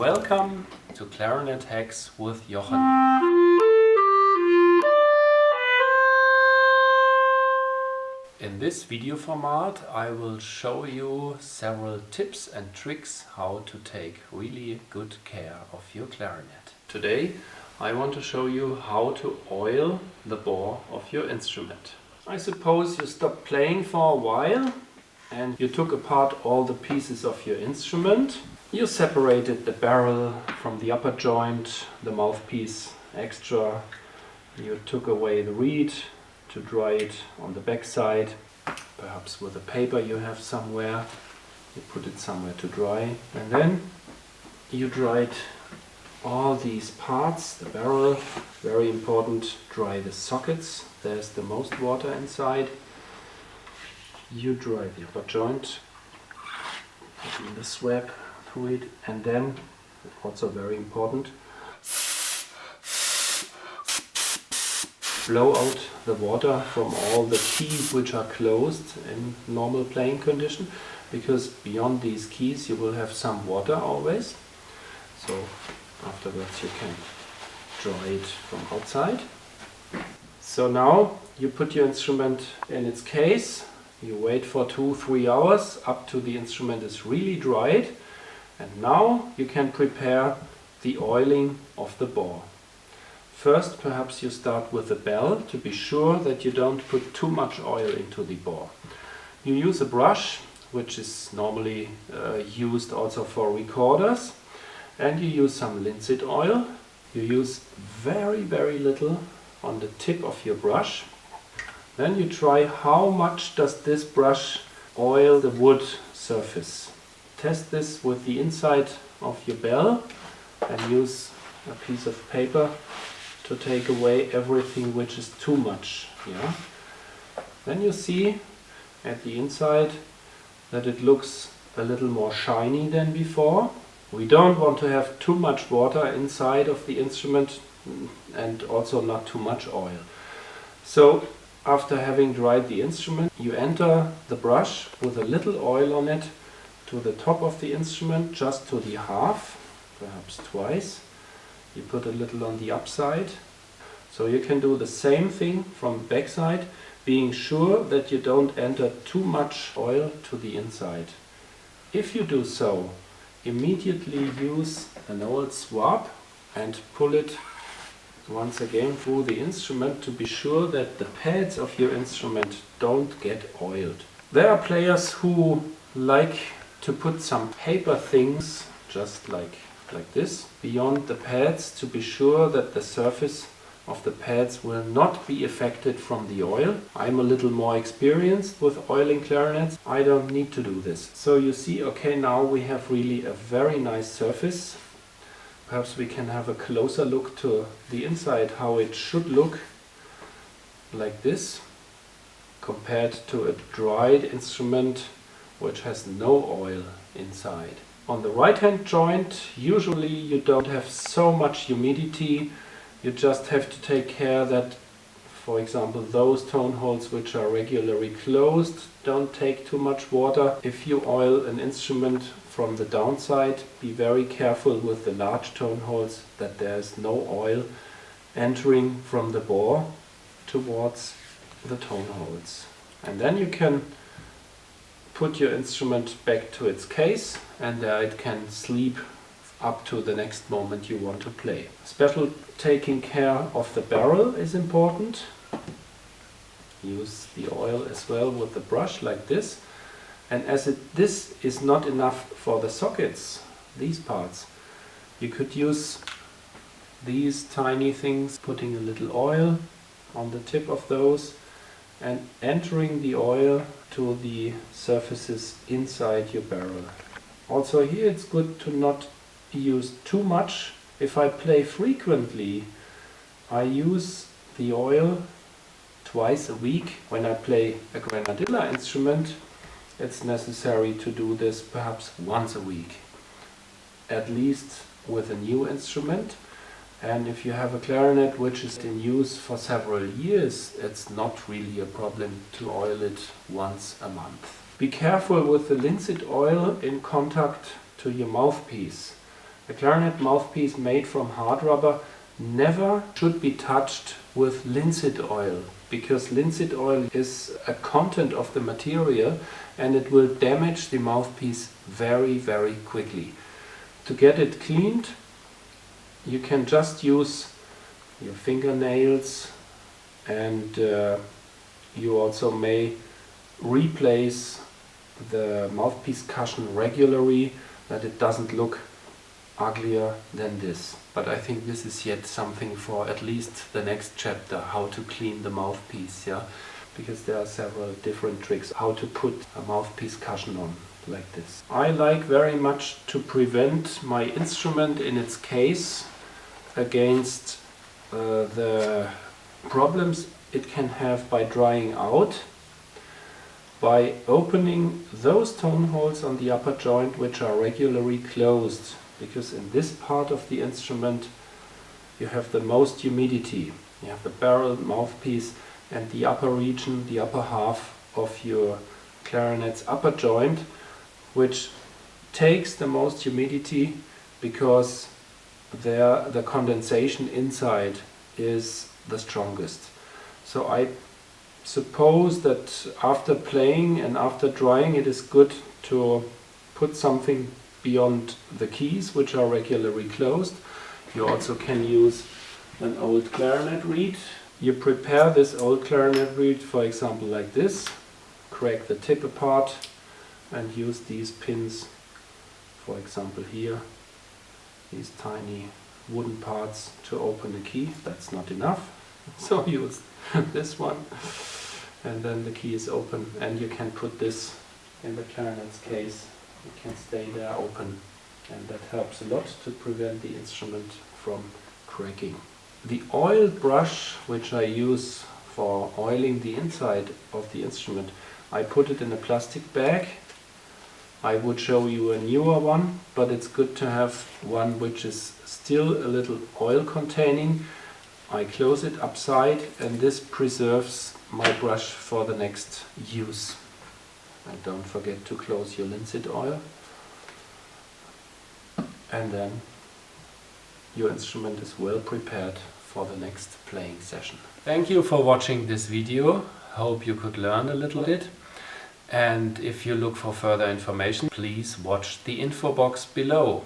Welcome to Clarinet Hacks with Jochen. In this video format I will show you several tips and tricks how to take really good care of your clarinet. Today I want to show you how to oil the bore of your instrument. I suppose you stopped playing for a while and you took apart all the pieces of your instrument. You separated the barrel from the upper joint, the mouthpiece extra. You took away the reed to dry it on the back side. Perhaps with a paper you have somewhere. You put it somewhere to dry. And then you dried all these parts, the barrel, very important, dry the sockets. There's the most water inside. You dry the upper joint, put in the swab through it, and then, also very important, blow out the water from all the keys which are closed in normal playing condition, because beyond these keys you will have some water always. So afterwards you can dry it from outside. So now you put your instrument in its case, you wait for 2-3 hours up to the instrument is really dried, and now you can prepare the oiling of the bore. First, perhaps you start with the bell to be sure that you don't put too much oil into the bore. You use a brush, which is normally used also for recorders, and you use some linseed oil. You use very little on the tip of your brush. Then you try how much does this brush oil the wood surface. Test this with the inside of your bell and use a piece of paper to take away everything which is too much. Yeah? Then you see at the inside that it looks a little more shiny than before. We don't want to have too much water inside of the instrument and also not too much oil. So after having dried the instrument, you enter the brush with a little oil on it to the top of the instrument, just to the half, perhaps twice. You put a little on the upside. So you can do the same thing from the back side, being sure that you don't enter too much oil to the inside. If you do so, immediately use an old swab and pull it once again through the instrument to be sure that the pads of your instrument don't get oiled. There are players who like to put some paper things, just like this, beyond the pads to be sure that the surface of the pads will not be affected from the oil. I'm a little more experienced with oiling clarinets. I don't need to do this. So you see, okay, now we have really a very nice surface. Perhaps we can have a closer look to the inside, how it should look like this, compared to a dried instrument which has no oil inside. On the right hand joint, usually you don't have so much humidity. You just have to take care that, for example, those tone holes which are regularly closed don't take too much water. If you oil an instrument from the downside, be very careful with the large tone holes that there is no oil entering from the bore towards the tone holes. And then you can put your instrument back to its case, and there it can sleep up to the next moment you want to play. Special taking care of the barrel is important. Use the oil as well with the brush like this. And as this is not enough for the sockets, these parts, you could use these tiny things, putting a little oil on the tip of those and entering the oil to the surfaces inside your barrel. Also here it's good to not use too much. If I play frequently, I use the oil twice a week. When I play a grenadilla instrument, it's necessary to do this perhaps once a week, at least with a new instrument. And if you have a clarinet which is in use for several years, it's not really a problem to oil it once a month. Be careful with the linseed oil in contact to your mouthpiece. A clarinet mouthpiece made from hard rubber never should be touched with linseed oil, because linseed oil is a content of the material and it will damage the mouthpiece very, very quickly. To get it cleaned, you can just use your fingernails, and you also may replace the mouthpiece cushion regularly, that it doesn't look uglier than this. But I think this is yet something for at least the next chapter, how to clean the mouthpiece, yeah? Because there are several different tricks how to put a mouthpiece cushion on like this. I like very much to prevent my instrument in its case against the problems it can have by drying out, by opening those tone holes on the upper joint which are regularly closed, because in this part of the instrument you have the most humidity. You have the barrel, mouthpiece, and the upper region, the upper half of your clarinet's upper joint, which takes the most humidity because there the condensation inside is the strongest. So I suppose that after playing and after drying, it is good to put something beyond the keys which are regularly closed. You also can use an old clarinet reed. You prepare this old clarinet reed, for example, like this. Crack the tip apart and use these pins, for example here, these tiny wooden parts to open the key. That's not enough, so use this one, and then the key is open, and you can put this in the clarinet's case. It can stay there open, and that helps a lot to prevent the instrument from cracking. The oil brush which I use for oiling the inside of the instrument, I put it in a plastic bag. I would show you a newer one, but it's good to have one which is still a little oil containing. I close it upside, and this preserves my brush for the next use. And don't forget to close your linseed oil, and then your instrument is well prepared for the next playing session. Thank you for watching this video. Hope you could learn a little bit. And if you look for further information, please watch the info box below.